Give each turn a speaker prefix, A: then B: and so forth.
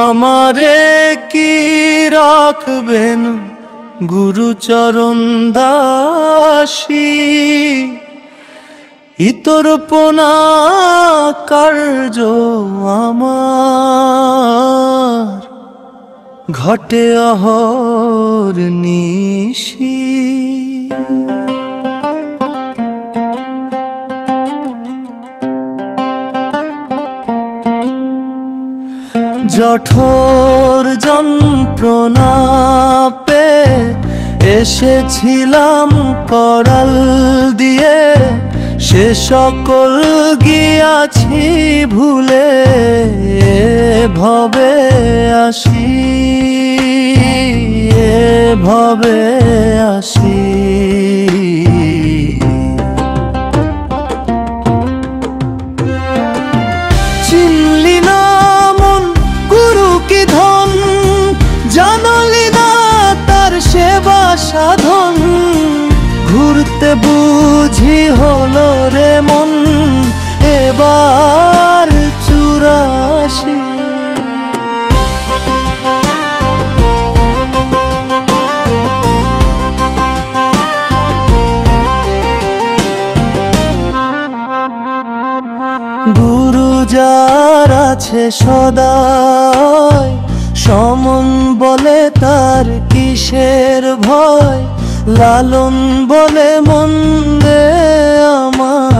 A: আমারে কি রাখবেন গুরুচরণ দাসী, ইতরপনা কার্য আমার ঘটে অহর্নিশি। জঠোর যন্ত্রণা পে এসেছিলাম করাল দিয়ে, সে সকল গিয়াছি ভুলে ভবে আসি, ভবে আসি। চিনলি না মন গুরু কি ধন, জানলি না তার সেবা সাধন, ঘুরতে বুঝি হলো রে মন এবার চুরাশি। গুরু যার আছে সদাই, সমন বলে তার কিসের ভয়, লালন বলে মন্দে আমার